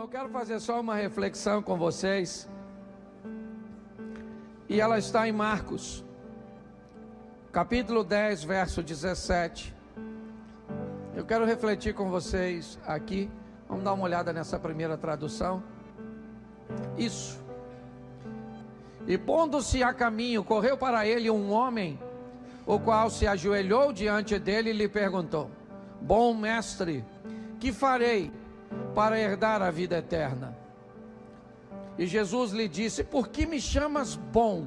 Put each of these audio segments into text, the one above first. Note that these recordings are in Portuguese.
Eu quero fazer só uma reflexão com vocês, e ela está em Marcos, capítulo 10, verso 17. Eu quero refletir com vocês aqui. Vamos dar uma olhada nessa primeira tradução. Isso. E pondo-se a caminho, correu para ele um homem, o qual se ajoelhou diante dele e lhe perguntou: Bom mestre, que farei para herdar a vida eterna? E Jesus lhe disse: Por que me chamas bom?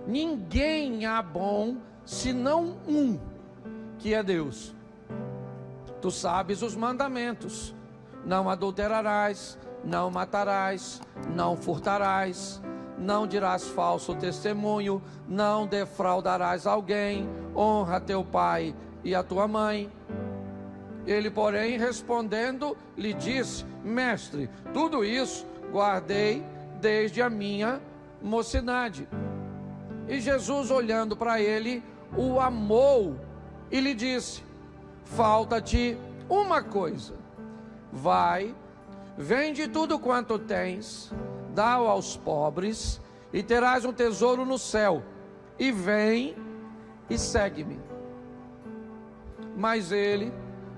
Ninguém há bom senão um, que é Deus. Tu sabes os mandamentos: não adulterarás, não matarás, não furtarás, não dirás falso testemunho, não defraudarás alguém, honra teu pai e a tua mãe. Ele, porém, respondendo, lhe disse: Mestre, tudo isso guardei desde a minha mocidade. E Jesus, olhando para ele, o amou e lhe disse: Falta-te uma coisa. Vai, vende tudo quanto tens, dá-o aos pobres, e terás um tesouro no céu. E vem e segue-me. Mas ele,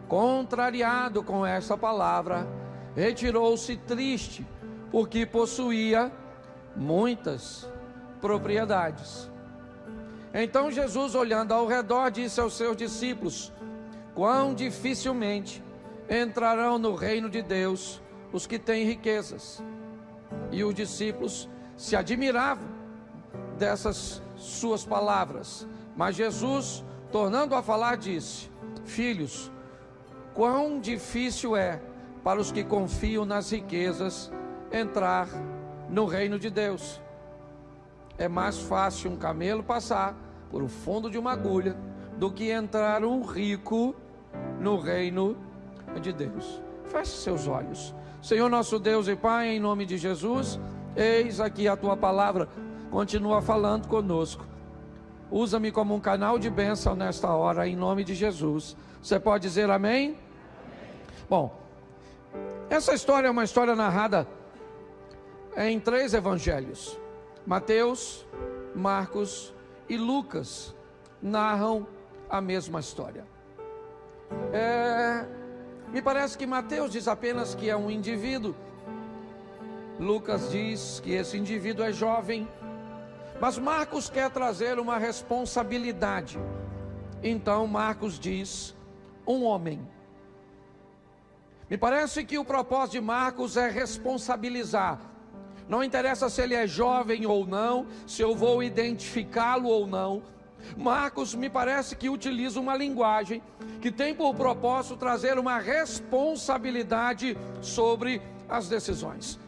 contrariado com essa palavra, retirou-se triste, porque possuía muitas propriedades. Então Jesus, olhando ao redor, disse aos seus discípulos: Quão dificilmente entrarão no reino de Deus os que têm riquezas. E os discípulos se admiravam dessas suas palavras. Mas Jesus, tornando a falar, disse: Filhos, quão difícil é para os que confiam nas riquezas entrar no reino de Deus. É mais fácil um camelo passar por o fundo de uma agulha do que entrar um rico no reino de Deus. Feche seus olhos. Senhor nosso Deus e Pai, em nome de Jesus, eis aqui a tua palavra, continua falando conosco. Usa-me como um canal de bênção nesta hora, em nome de Jesus. Você pode dizer amém? Amém. Bom, essa história é uma história narrada em 3 evangelhos. Mateus, Marcos e Lucas narram a mesma história. Me parece que Mateus diz apenas que é um indivíduo. Lucas diz que esse indivíduo é jovem. Mas Marcos quer trazer uma responsabilidade. Então Marcos diz: um homem. Me parece que o propósito de Marcos é responsabilizar. Não interessa se ele é jovem ou não, se eu vou identificá-lo ou não. Marcos me parece que utiliza uma linguagem que tem por propósito trazer uma responsabilidade sobre as decisões.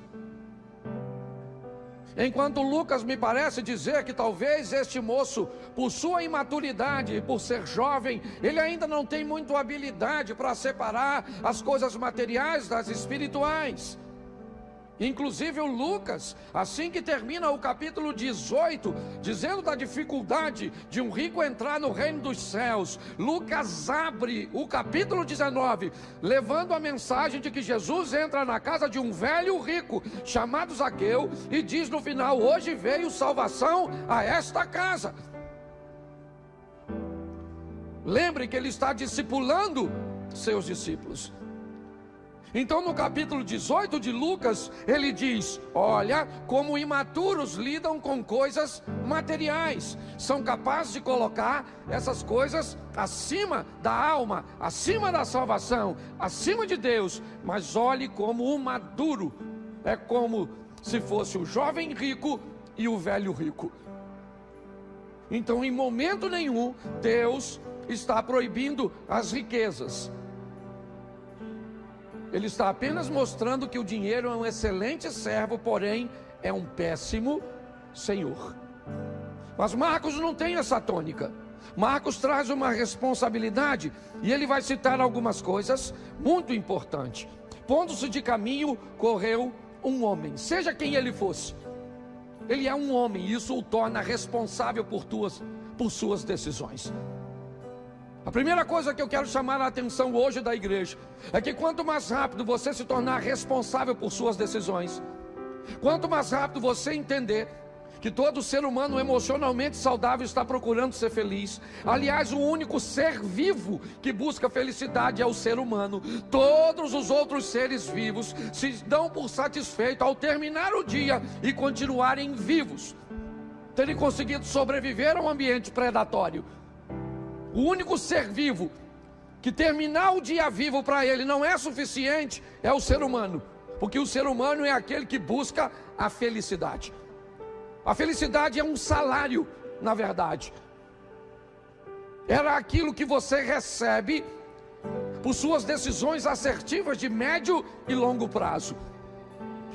Enquanto Lucas me parece dizer que talvez este moço, por sua imaturidade, por ser jovem, ele ainda não tem muita habilidade para separar as coisas materiais das espirituais. Inclusive o Lucas, assim que termina o capítulo 18, dizendo da dificuldade de um rico entrar no reino dos céus, Lucas abre o capítulo 19, levando a mensagem de que Jesus entra na casa de um velho rico, chamado Zaqueu, e diz no final: hoje veio salvação a esta casa. Lembre que ele está discipulando seus discípulos. Então no capítulo 18 de Lucas, ele diz: olha como imaturos lidam com coisas materiais. São capazes de colocar essas coisas acima da alma, acima da salvação, acima de Deus. Mas olhe como o maduro é como se fosse o jovem rico e o velho rico. Então em momento nenhum Deus está proibindo as riquezas. Ele está apenas mostrando que o dinheiro é um excelente servo, porém é um péssimo senhor. Mas Marcos não tem essa tônica. Marcos traz uma responsabilidade, e ele vai citar algumas coisas muito importantes. Pondo-se de caminho, correu um homem, seja quem ele fosse. Ele é um homem, e isso o torna responsável por suas decisões. A primeira coisa que eu quero chamar a atenção hoje da igreja é que quanto mais rápido você se tornar responsável por suas decisões, quanto mais rápido você entender que todo ser humano emocionalmente saudável está procurando ser feliz. Aliás, o único ser vivo que busca felicidade é o ser humano. Todos os outros seres vivos se dão por satisfeitos ao terminar o dia e continuarem vivos, terem conseguido sobreviver a um ambiente predatório. O único ser vivo que terminar o dia vivo para ele não é suficiente é o ser humano, porque o ser humano é aquele que busca a felicidade. A felicidade é um salário, na verdade. Era aquilo que você recebe por suas decisões assertivas de médio e longo prazo.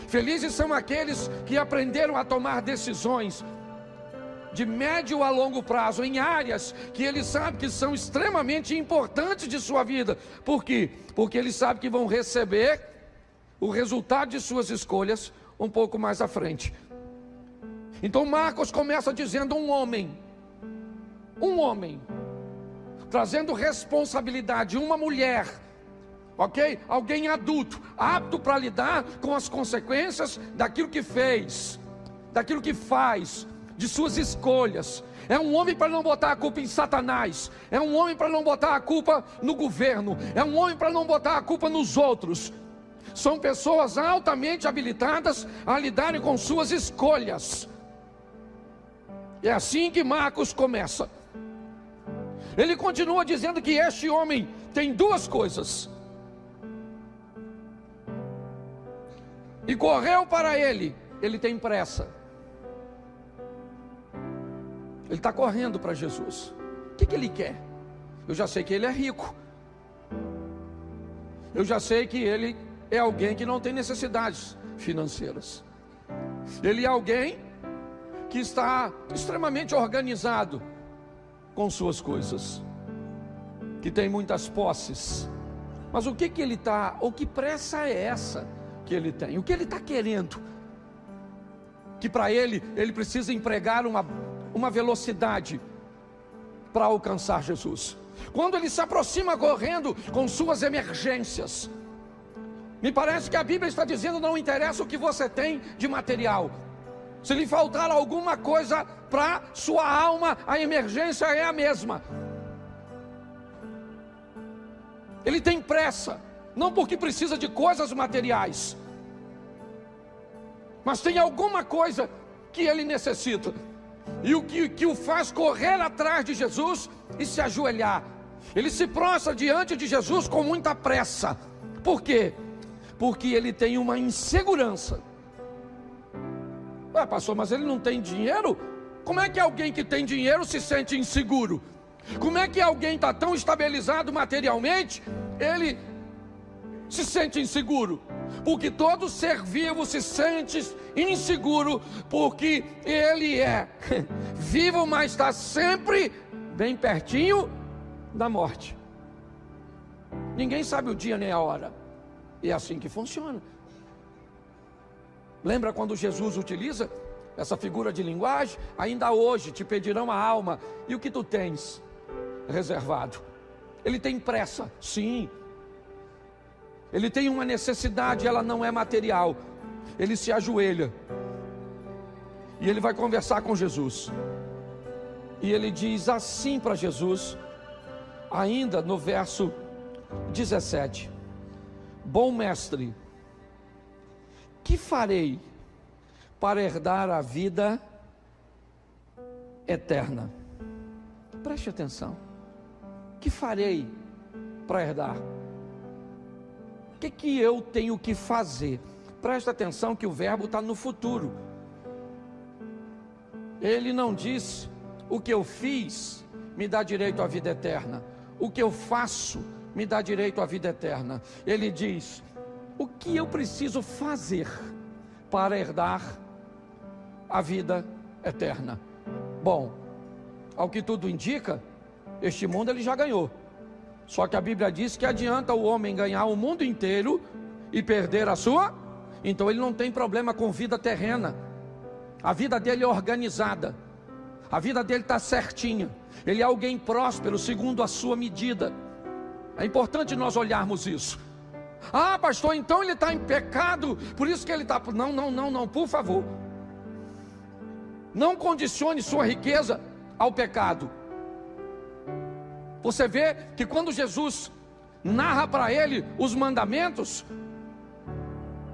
Felizes são aqueles que aprenderam a tomar decisões de médio a longo prazo, em áreas que ele sabe que são extremamente importantes de sua vida. Por quê? Porque ele sabe que vão receber o resultado de suas escolhas um pouco mais à frente. Então Marcos começa dizendo um homem, trazendo responsabilidade, uma mulher, ok? Alguém adulto, apto para lidar com as consequências daquilo que fez, daquilo que faz, de suas escolhas. É um homem para não botar a culpa em Satanás, é um homem para não botar a culpa no governo, é um homem para não botar a culpa nos outros. São pessoas altamente habilitadas a lidarem com suas escolhas. É assim que Marcos começa. Ele continua dizendo que este homem tem duas coisas. E correu para ele tem pressa. Ele está correndo para Jesus. O que ele quer? Eu já sei que ele é rico. Eu já sei que ele é alguém que não tem necessidades financeiras. Ele é alguém que está extremamente organizado com suas coisas, que tem muitas posses. Mas o que ele está, ou que pressa é essa que ele tem? O que ele está querendo? Que para ele precisa empregar uma velocidade para alcançar Jesus. Quando ele se aproxima correndo com suas emergências, me parece que a Bíblia está dizendo: não interessa o que você tem de material, se lhe faltar alguma coisa para sua alma, a emergência é a mesma. Ele tem pressa, não porque precisa de coisas materiais, mas tem alguma coisa que ele necessita. E o que o faz correr atrás de Jesus e se ajoelhar. Ele se prostra diante de Jesus com muita pressa. Por quê? Porque ele tem uma insegurança. Pastor, mas ele não tem dinheiro? Como é que alguém que tem dinheiro se sente inseguro? Como é que alguém está tão estabilizado materialmente, ele se sente inseguro? Porque todo ser vivo se sente inseguro, porque ele é vivo, mas está sempre bem pertinho da morte. Ninguém sabe o dia nem a hora. E é assim que funciona. Lembra quando Jesus utiliza essa figura de linguagem? Ainda hoje te pedirão a alma, e o que tu tens reservado? Ele tem pressa, sim. Ele tem uma necessidade, ela não é material. Ele se ajoelha e ele vai conversar com Jesus. E ele diz assim para Jesus, ainda no verso 17: bom mestre, que farei para herdar a vida eterna? Preste atenção. Que farei para herdar? O que eu tenho que fazer? Presta atenção que o verbo está no futuro. Ele não diz: o que eu fiz me dá direito à vida eterna, o que eu faço me dá direito à vida eterna. Ele diz: o que eu preciso fazer para herdar a vida eterna? Bom, ao que tudo indica, este mundo ele já ganhou. Só que a Bíblia diz que adianta o homem ganhar o mundo inteiro e perder a sua. Então ele não tem problema com vida terrena. A vida dele é organizada. A vida dele está certinha. Ele é alguém próspero segundo a sua medida. É importante nós olharmos isso. Ah, pastor, então ele está em pecado, por isso que ele está... Não, por favor. Não condicione sua riqueza ao pecado. Você vê que quando Jesus narra para ele os mandamentos,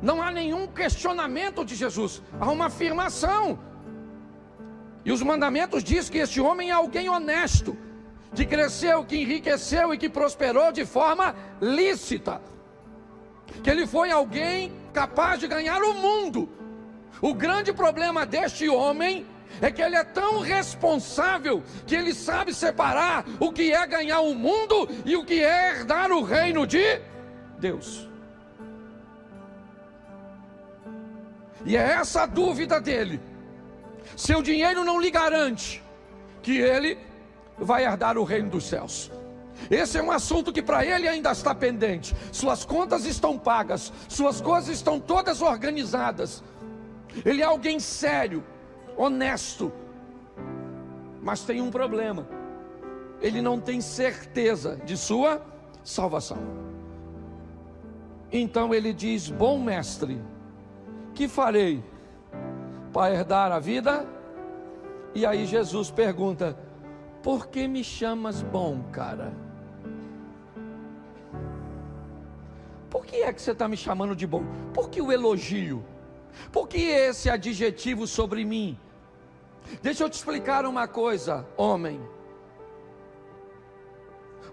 não há nenhum questionamento de Jesus, há uma afirmação. E os mandamentos dizem que este homem é alguém honesto, que cresceu, que enriqueceu e que prosperou de forma lícita, que ele foi alguém capaz de ganhar o mundo. O grande problema deste homem é que ele é tão responsável que ele sabe separar o que é ganhar o mundo e o que é herdar o reino de Deus. E é essa a dúvida dele. Seu dinheiro não lhe garante que ele vai herdar o reino dos céus. Esse é um assunto que para ele ainda está pendente. Suas contas estão pagas, suas coisas estão todas organizadas. Ele é alguém sério, honesto, mas tem um problema: ele não tem certeza de sua salvação. Então ele diz: bom mestre, que farei para herdar a vida? E aí Jesus pergunta: por que me chamas bom, cara? Por que é que você está me chamando de bom? Por que o elogio? Por que esse adjetivo sobre mim? Deixa eu te explicar uma coisa, homem.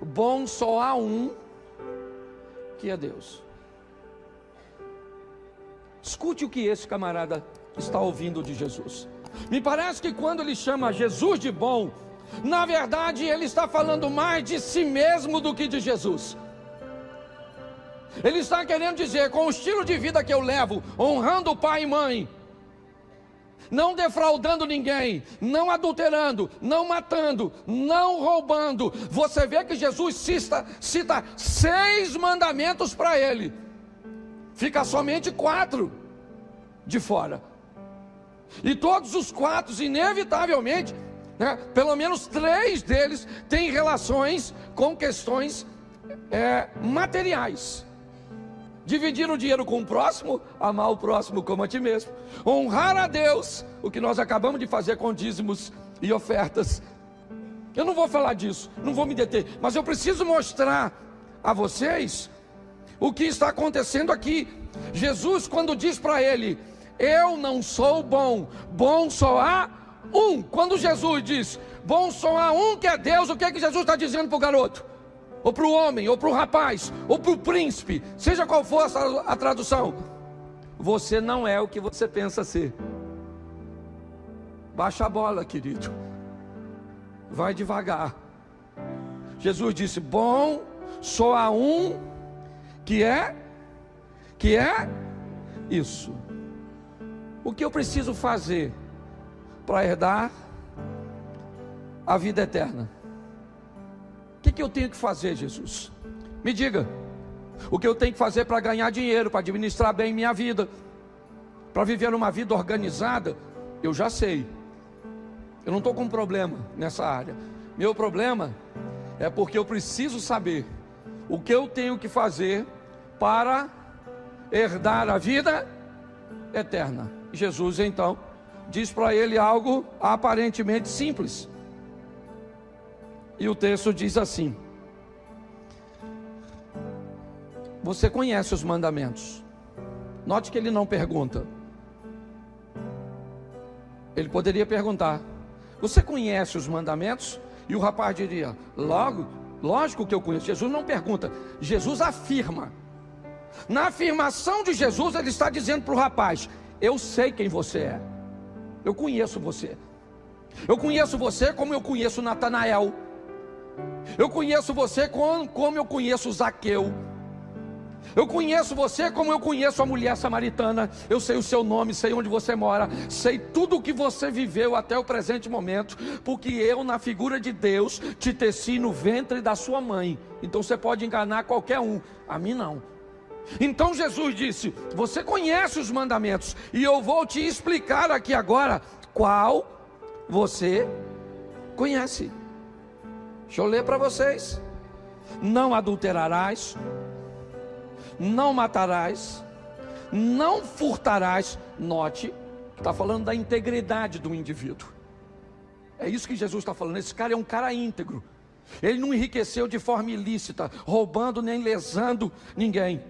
Bom só há um, que é Deus. Escute o que esse camarada está ouvindo de Jesus. Me parece que quando ele chama Jesus de bom, na verdade ele está falando mais de si mesmo do que de Jesus. Ele está querendo dizer: com o estilo de vida que eu levo, honrando pai e mãe, não defraudando ninguém, não adulterando, não matando, não roubando. Você vê que Jesus cita 6 mandamentos para ele, fica somente 4 de fora. E todos os 4, inevitavelmente, pelo menos 3 deles têm relações com questões materiais. Dividir o dinheiro com o próximo, amar o próximo como a ti mesmo, honrar a Deus, o que nós acabamos de fazer com dízimos e ofertas. Eu não vou falar disso, não vou me deter, mas eu preciso mostrar a vocês o que está acontecendo aqui. Jesus, quando diz para ele: eu não sou bom, bom só há um. Quando Jesus diz bom só há um, que é Deus, o que é que Jesus está dizendo para o garoto? Ou para o homem, ou para o rapaz, ou para o príncipe, seja qual for a tradução: você não é o que você pensa ser. Baixa a bola, querido, vai devagar. Jesus disse: bom só há um, que é isso. O que eu preciso fazer para herdar a vida eterna? O que eu tenho que fazer, Jesus? Me diga. O que eu tenho que fazer para ganhar dinheiro, para administrar bem minha vida, para viver uma vida organizada? Eu já sei. Eu não estou com problema nessa área. Meu problema é porque eu preciso saber o que eu tenho que fazer para herdar a vida eterna. Jesus então diz para ele algo aparentemente simples. E o texto diz assim: você conhece os mandamentos. Note que ele não pergunta. Ele poderia perguntar: você conhece os mandamentos? E o rapaz diria: lógico que eu conheço. Jesus não pergunta, Jesus afirma. Na afirmação de Jesus, ele está dizendo para o rapaz: eu sei quem você é. Eu conheço você. Eu conheço você como eu conheço Natanael. Eu conheço você como eu conheço Zaqueu. Eu conheço você como eu conheço a mulher samaritana. Eu sei o seu nome, sei onde você mora, sei tudo o que você viveu até o presente momento, porque eu, na figura de Deus, te teci no ventre da sua mãe. Então você pode enganar qualquer um, a mim não. Então Jesus disse: você conhece os mandamentos, e eu vou te explicar aqui agora qual você conhece. Deixa eu ler para vocês. Não adulterarás, não matarás, não furtarás. Note, está falando da integridade do indivíduo. É isso que Jesus está falando. Esse cara é um cara íntegro. Ele não enriqueceu de forma ilícita, roubando nem lesando ninguém.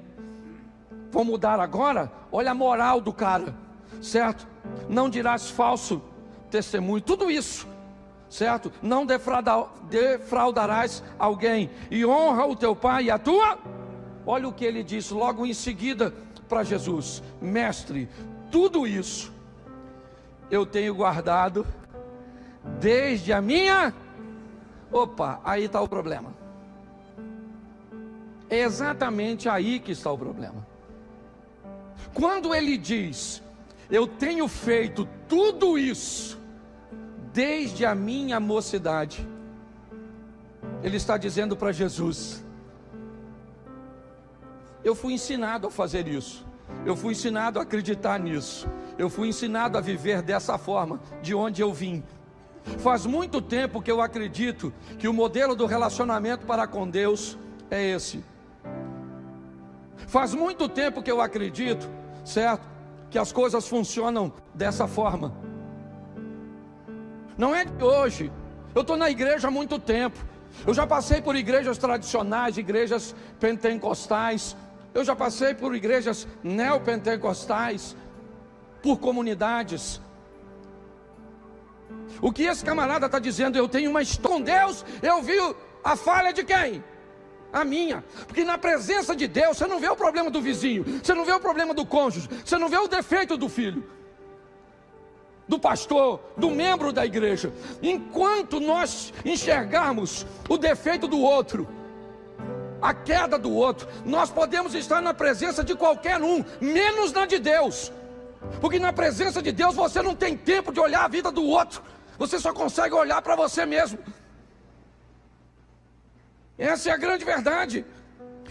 Vou mudar agora? Olha a moral do cara, certo? Não dirás falso testemunho, tudo isso, certo? Não defraudarás alguém, e honra o teu pai e a tua. Olha o que ele disse logo em seguida para Jesus: mestre, tudo isso eu tenho guardado desde a minha... Opa, aí está o problema. É exatamente aí que está o problema. Quando ele diz, eu tenho feito tudo isso desde a minha mocidade, ele está dizendo para Jesus: eu fui ensinado a fazer isso, eu fui ensinado a acreditar nisso, eu fui ensinado a viver dessa forma, de onde eu vim. Faz muito tempo que eu acredito que o modelo do relacionamento para com Deus é esse. Faz muito tempo que eu acredito, certo, que as coisas funcionam dessa forma. Não é de hoje. Eu estou na igreja há muito tempo. Eu já passei por igrejas tradicionais, igrejas pentecostais. Eu já passei por igrejas neopentecostais, por comunidades. O que esse camarada está dizendo? Eu tenho uma história com Deus. Eu vi a falha de quem? A minha. Porque na presença de Deus você não vê o problema do vizinho, você não vê o problema do cônjuge, você não vê o defeito do filho, do pastor, do membro da igreja. Enquanto nós enxergarmos o defeito do outro, a queda do outro, nós podemos estar na presença de qualquer um, menos na de Deus. Porque na presença de Deus você não tem tempo de olhar a vida do outro, você só consegue olhar para você mesmo. Essa é a grande verdade.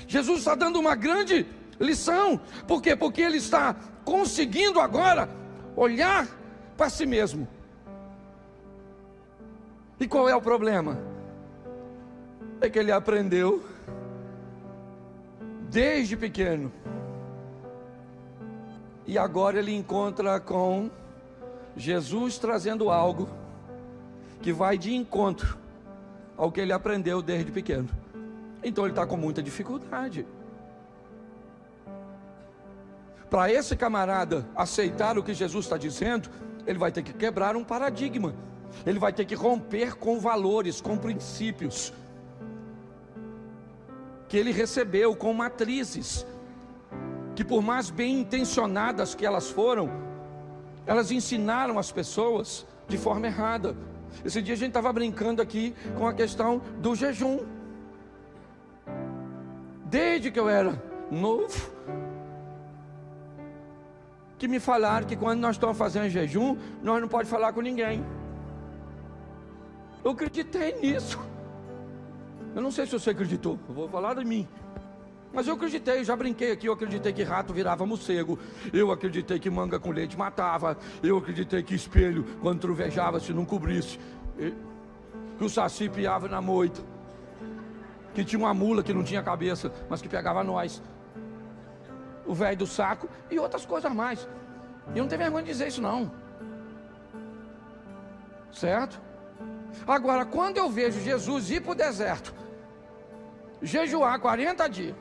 Jesus está dando uma grande lição. Por quê? Porque ele está conseguindo agora olhar para si mesmo. E qual é o problema? É que ele aprendeu desde pequeno, e agora ele encontra com Jesus trazendo algo que vai de encontro ao que ele aprendeu desde pequeno. Então ele está com muita dificuldade. Para esse camarada aceitar o que Jesus está dizendo, ele vai ter que quebrar um paradigma. Ele vai ter que romper com valores, com princípios que ele recebeu, com matrizes que, por mais bem intencionadas que elas foram, elas ensinaram as pessoas de forma errada. Esse dia a gente estava brincando aqui com a questão do jejum. Desde que eu era novo, que me falaram que quando nós estamos fazendo jejum, nós não podemos falar com ninguém. Eu acreditei nisso. Eu não sei se você acreditou, eu vou falar de mim. Mas eu acreditei, eu já brinquei aqui. Eu acreditei que rato virava morcego, eu acreditei que manga com leite matava, eu acreditei que espelho, quando trovejava, se não cobrisse, que o saci piava na moita, que tinha uma mula que não tinha cabeça, mas que pegava nós, o velho do saco e outras coisas mais. E eu não tenho vergonha de dizer isso não, certo? Agora, quando eu vejo Jesus ir para o deserto, jejuar 40 dias,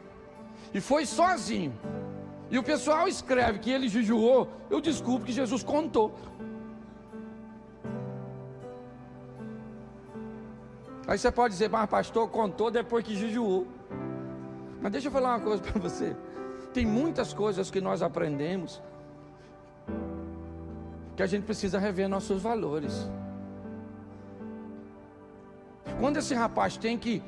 e foi sozinho, e o pessoal escreve que ele jejuou, eu desculpo que Jesus contou. Aí você pode dizer, mas pastor, contou depois que jejuou. Mas deixa eu falar uma coisa para você. Tem muitas coisas que nós aprendemos que a gente precisa rever nossos valores. Quando esse rapaz tem que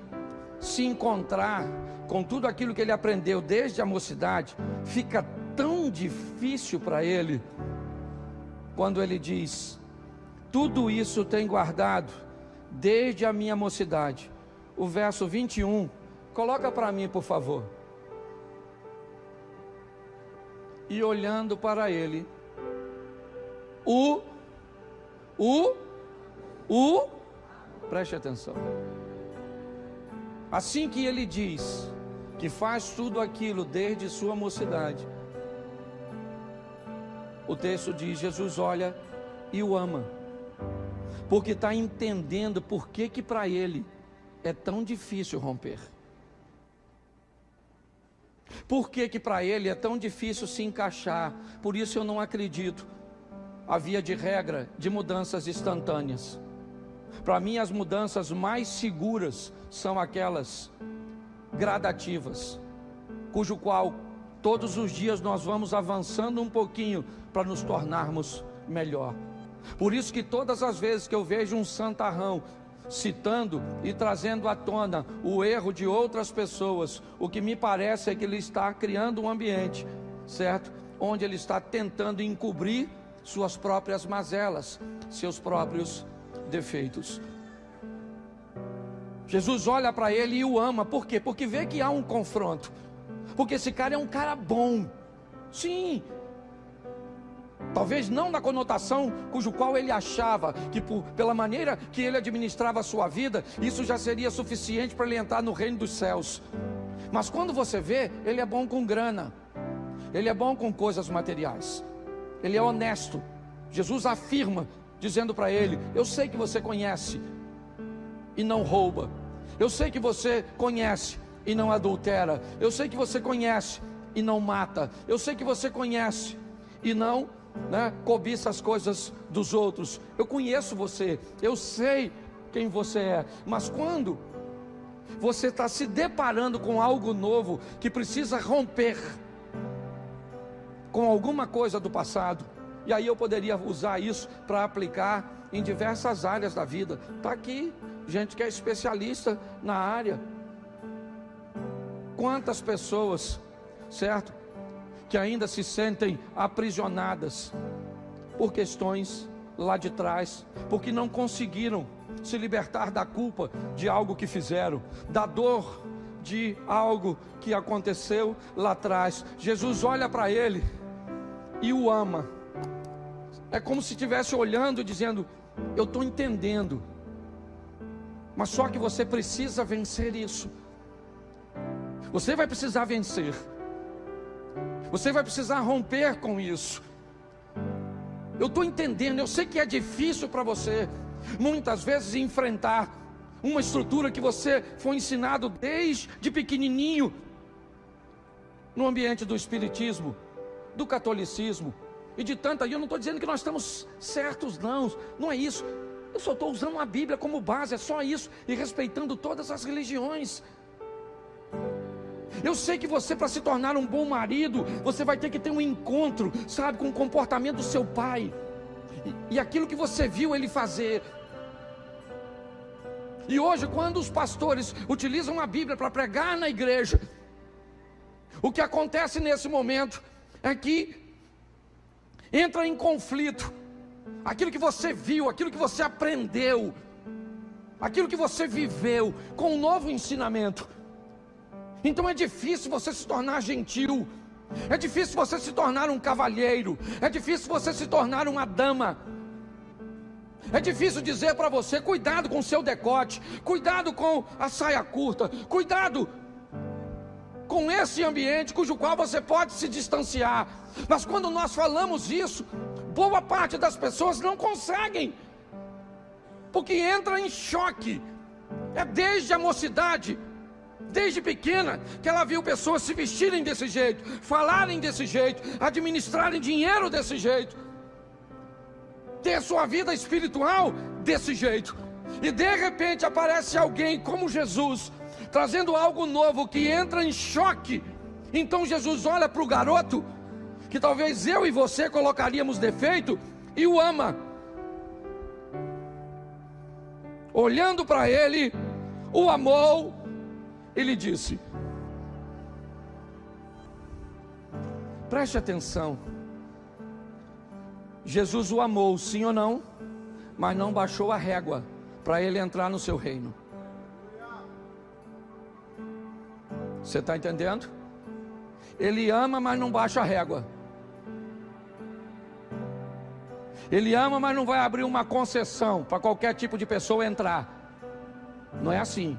se encontrar com tudo aquilo que ele aprendeu desde a mocidade, fica tão difícil para ele, quando ele diz, tudo isso tem guardado desde a minha mocidade. O verso 21, coloca para mim por favor. E olhando para ele, Preste atenção. Assim que ele diz que faz tudo aquilo desde sua mocidade, o texto diz: Jesus olha e o ama, porque está entendendo por que para ele é tão difícil romper. Por que para ele é tão difícil se encaixar? Por isso eu não acredito a via de regra de mudanças instantâneas. Para mim, as mudanças mais seguras são aquelas gradativas, cujo qual todos os dias nós vamos avançando um pouquinho para nos tornarmos melhor. Por isso que todas as vezes que eu vejo um santarrão citando e trazendo à tona o erro de outras pessoas, o que me parece é que ele está criando um ambiente, certo? Onde ele está tentando encobrir suas próprias mazelas, seus próprios defeitos. Jesus olha para ele e o ama. Por quê? Porque vê que há um confronto. Porque esse cara é um cara bom. Sim. Talvez não na conotação cujo qual ele achava que pela maneira que ele administrava a sua vida, isso já seria suficiente para ele entrar no reino dos céus. Mas quando você vê, ele é bom com grana, ele é bom com coisas materiais, ele é honesto. Jesus afirma, dizendo para ele: eu sei que você conhece e não rouba, eu sei que você conhece e não adultera, eu sei que você conhece e não mata, eu sei que você conhece e não cobiça as coisas dos outros. Eu conheço você, eu sei quem você é. Mas quando você está se deparando com algo novo, que precisa romper com alguma coisa do passado, e aí eu poderia usar isso para aplicar em diversas áreas da vida. Está aqui gente que é especialista na área. Quantas pessoas, certo, que ainda se sentem aprisionadas por questões lá de trás, porque não conseguiram se libertar da culpa de algo que fizeram, da dor de algo que aconteceu lá atrás. Jesus olha para ele e o ama. É como se estivesse olhando e dizendo: eu estou entendendo, mas só que você precisa vencer isso. Você vai precisar vencer. Você vai precisar romper com isso. Eu estou entendendo, eu sei que é difícil para você, muitas vezes, enfrentar uma estrutura que você foi ensinado desde pequenininho, no ambiente do espiritismo, do catolicismo e de tanta. E eu não estou dizendo que nós estamos certos, não é isso. Eu só estou usando a Bíblia como base, é só isso, e respeitando todas as religiões. Eu sei que você, para se tornar um bom marido, você vai ter que ter um encontro, sabe, com o comportamento do seu pai, e aquilo que você viu ele fazer. E hoje, quando os pastores utilizam a Bíblia para pregar na igreja, o que acontece nesse momento é que entra em conflito aquilo que você viu, aquilo que você aprendeu, aquilo que você viveu, com um novo ensinamento. Então é difícil você se tornar gentil, é difícil você se tornar um cavalheiro, é difícil você se tornar uma dama. É difícil dizer para você: cuidado com o seu decote, cuidado com a saia curta, cuidado com esse ambiente cujo qual você pode se distanciar. Mas quando nós falamos isso, boa parte das pessoas não conseguem, porque entra em choque. É desde a mocidade, desde pequena, que ela viu pessoas se vestirem desse jeito, falarem desse jeito, administrarem dinheiro desse jeito, ter sua vida espiritual desse jeito. E de repente aparece alguém como Jesus, trazendo algo novo que entra em choque. Então Jesus olha para o garoto, que talvez eu e você colocaríamos defeito, e o ama. Olhando para ele, o amou, ele disse: preste atenção, Jesus o amou, sim ou não, mas não baixou a régua para ele entrar no seu reino. Você está entendendo? Ele ama, mas não baixa a régua. Ele ama, mas não vai abrir uma concessão para qualquer tipo de pessoa entrar. Não é assim.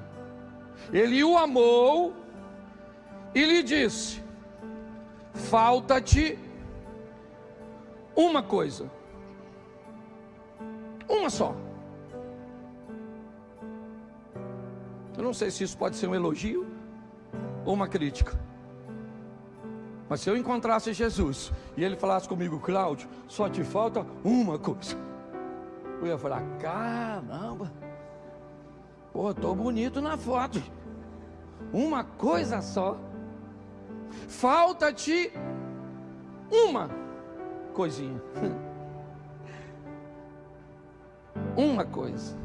Ele o amou e lhe disse: falta-te uma coisa. Uma só. Eu não sei se isso pode ser um elogio ou uma crítica. Mas se eu encontrasse Jesus e ele falasse comigo: Cláudio, só te falta uma coisa, eu ia falar: caramba, pô, tô bonito na foto. Uma coisa só. Falta-te uma coisinha. Uma coisa.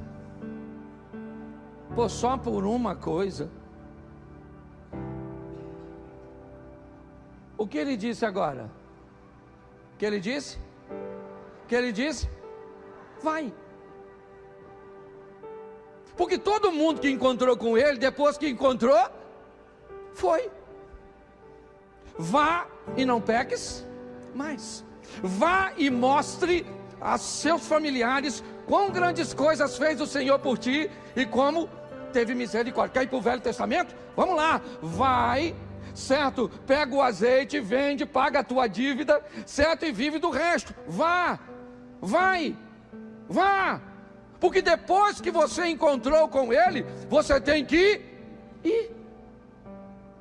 Pô, só por uma coisa. O que ele disse agora? O que ele disse? O que ele disse? Vai. Porque todo mundo que encontrou com ele, depois que encontrou, foi. Vá e não peques mais. Vá e mostre a seus familiares quão grandes coisas fez o Senhor por ti e como teve misericórdia. Quer ir para o Velho Testamento? Vamos lá. Vai, certo? Pega o azeite, vende, paga a tua dívida, certo? E vive do resto. Vá, vai, vá. Porque depois que você encontrou com ele, você tem que ir.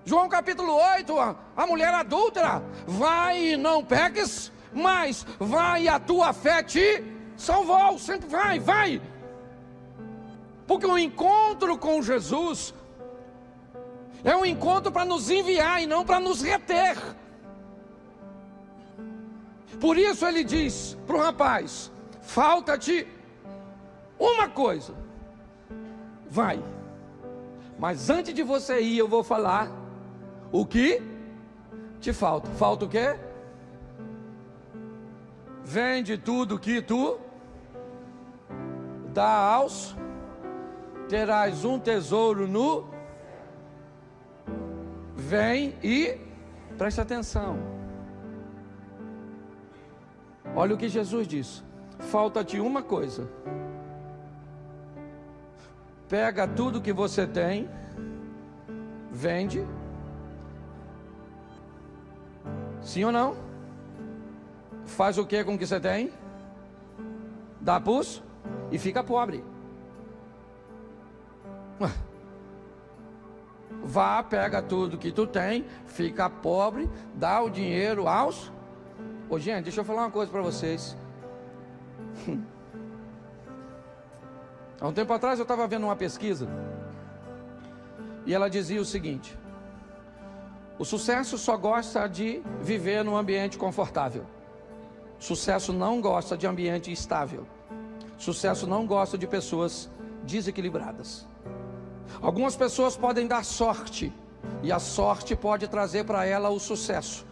João capítulo 8, a mulher adúltera: vai e não peques, mas vai e a tua fé te salvou. Sempre vai, vai. Porque o encontro com Jesus é um encontro para nos enviar e não para nos reter. Por isso ele diz para o rapaz: falta-te uma coisa. Vai. Mas antes de você ir, eu vou falar o que te falta. Falta o quê? Vende tudo que tu dá aos, terás um tesouro no. Vem e preste atenção. Olha o que Jesus disse: falta-te uma coisa. Pega tudo que você tem, vende. Sim ou não? Faz o que com o que você tem? Dá pus e fica pobre. Vá, pega tudo que tu tem, fica pobre, dá o dinheiro aos. Ô, gente, deixa eu falar uma coisa para vocês. Há um tempo atrás eu estava vendo uma pesquisa e ela dizia o seguinte: o sucesso só gosta de viver num ambiente confortável. Sucesso não gosta de ambiente estável. Sucesso não gosta de pessoas desequilibradas. Algumas pessoas podem dar sorte, e a sorte pode trazer para ela o sucesso.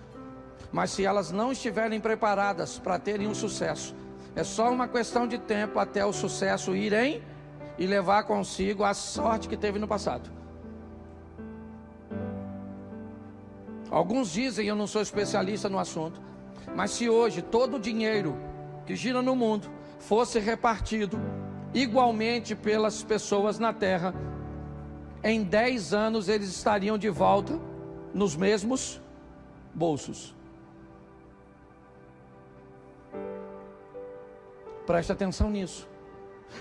Mas se elas não estiverem preparadas para terem um sucesso, é só uma questão de tempo até o sucesso irem e levar consigo a sorte que teve no passado. Alguns dizem, eu não sou especialista no assunto, mas se hoje todo o dinheiro que gira no mundo fosse repartido igualmente pelas pessoas na terra, em 10 anos eles estariam de volta nos mesmos bolsos. Preste atenção nisso.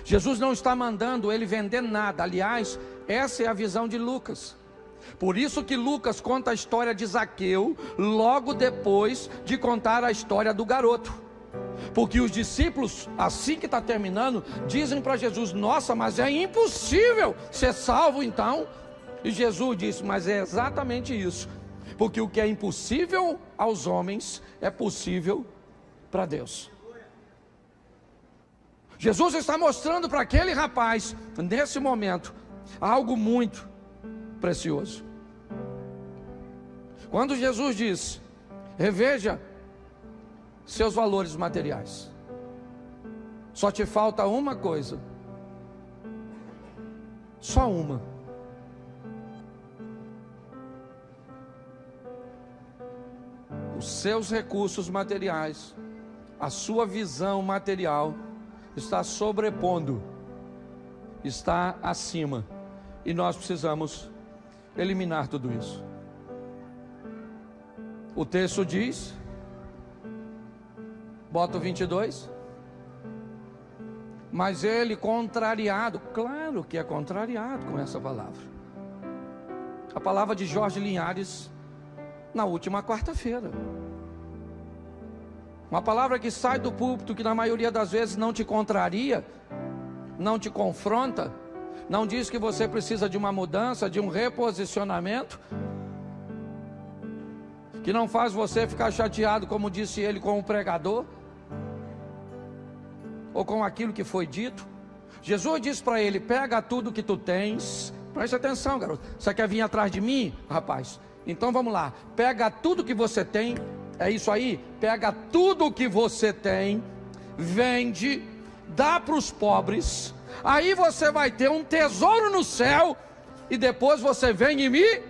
Jesus não está mandando ele vender nada. Aliás, essa é a visão de Lucas. Por isso que Lucas conta a história de Zaqueu logo depois de contar a história do garoto. Porque os discípulos, assim que está terminando, dizem para Jesus: nossa, mas é impossível ser salvo então. E Jesus disse: mas é exatamente isso. Porque o que é impossível aos homens é possível para Deus. Jesus está mostrando para aquele rapaz, nesse momento, algo muito precioso. Quando Jesus diz: reveja seus valores materiais, só te falta uma coisa, só uma. Os seus recursos materiais, a sua visão material está sobrepondo, está acima E nós precisamos eliminar tudo isso. O texto diz, bota o 22, mas ele contrariado, claro que é contrariado com essa palavra. A palavra de Jorge Linhares na última quarta-feira. Uma palavra que sai do púlpito, que na maioria das vezes não te contraria, não te confronta, não diz que você precisa de uma mudança, de um reposicionamento, que não faz você ficar chateado, como disse ele, com o pregador, ou com aquilo que foi dito. Jesus disse para ele: pega tudo que tu tens. Preste atenção, garoto. Você quer vir atrás de mim, rapaz? Então vamos lá. Pega tudo que você tem. É isso aí? Pega tudo que você tem, vende, dá para os pobres. Aí você vai ter um tesouro no céu. E depois você vem em mim.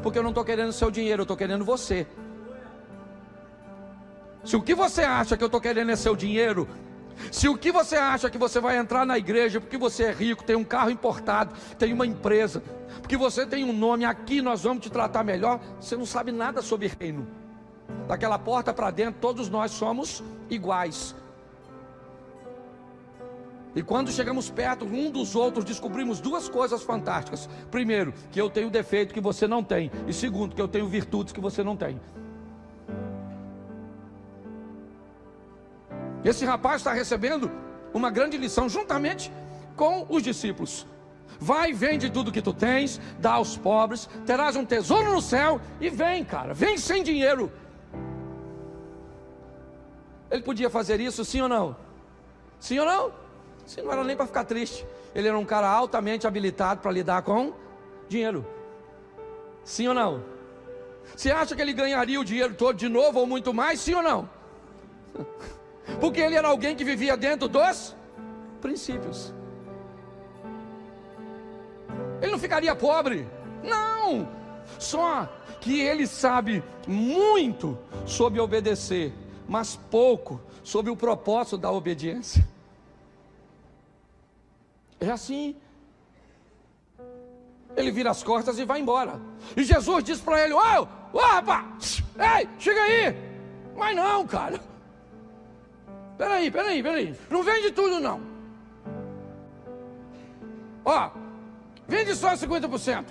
Porque eu não estou querendo seu dinheiro, eu estou querendo você. Se o que você acha que eu estou querendo é seu dinheiro, se o que você acha que você vai entrar na igreja porque você é rico, tem um carro importado, tem uma empresa, porque você tem um nome, aqui nós vamos te tratar melhor, você não sabe nada sobre reino. Daquela porta para dentro, todos nós somos iguais. E quando chegamos perto um dos outros, descobrimos duas coisas fantásticas. Primeiro, que eu tenho defeito que você não tem. E segundo, que eu tenho virtudes que você não tem. Esse rapaz está recebendo uma grande lição juntamente com os discípulos. Vai, vende tudo que tu tens, dá aos pobres, terás um tesouro no céu. E vem, cara, vem sem dinheiro. Ele podia fazer isso, sim ou não? Sim ou não? Sim, não era nem para ficar triste. Ele era um cara altamente habilitado para lidar com dinheiro. Sim ou não? Você acha que ele ganharia o dinheiro todo de novo ou muito mais? Sim ou não? Porque ele era alguém que vivia dentro dos princípios. Ele não ficaria pobre. Não. Só que ele sabe muito sobre obedecer, mas pouco sobre o propósito da obediência. É assim. Ele vira as costas e vai embora. E Jesus diz para ele: ô rapaz, ei, chega aí. Mas não, cara. Peraí. Não vende tudo não. Ó, vende só 50%.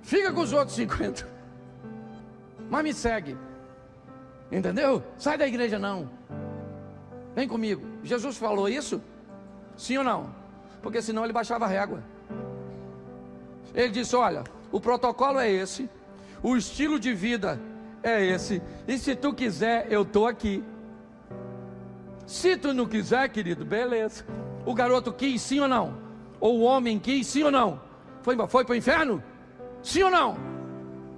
Fica com os outros 50%. Mas me segue. Entendeu? Sai da igreja não. Vem comigo. Jesus falou isso? Sim ou não? Porque senão ele baixava a régua. Ele disse: olha, o protocolo é esse, o estilo de vida é esse, e se tu quiser, eu estou aqui. Se tu não quiser, querido, beleza. O garoto quis, sim ou não? Ou o homem quis, sim ou não? Foi para o inferno? Sim ou não?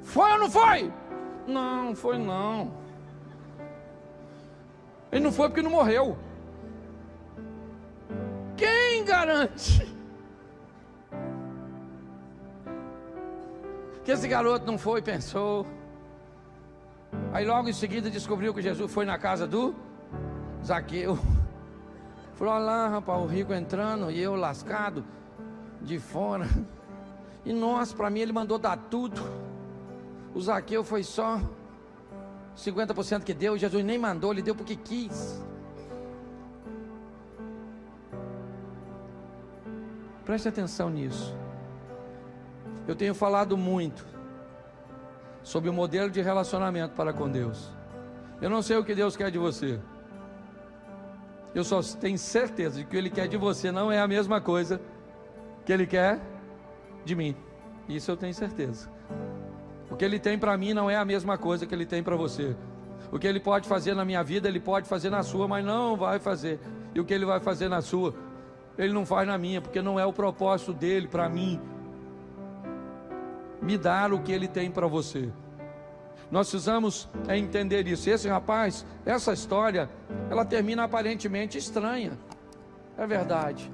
Foi ou não foi? Não, foi não. Ele não foi porque não morreu. Quem garante que esse garoto não foi e pensou? Aí logo em seguida descobriu que Jesus foi na casa do Zaqueu. Falou: olha lá, rapaz, o rico entrando e eu lascado de fora. E nossa, para mim ele mandou dar tudo. O Zaqueu foi só 50% que deu. Jesus nem mandou, ele deu porque quis. Preste atenção nisso. Eu tenho falado muito sobre o modelo de relacionamento para com Deus. Eu não sei o que Deus quer de você. Eu só tenho certeza de que o que Ele quer de você não é a mesma coisa que Ele quer de mim. Isso eu tenho certeza. O que Ele tem para mim não é a mesma coisa que Ele tem para você. O que Ele pode fazer na minha vida, Ele pode fazer na sua, mas não vai fazer. E o que Ele vai fazer na sua, Ele não faz na minha, porque não é o propósito dEle para mim me dar o que Ele tem para você. Nós precisamos entender isso. Esse rapaz, essa história, ela termina aparentemente estranha, é verdade,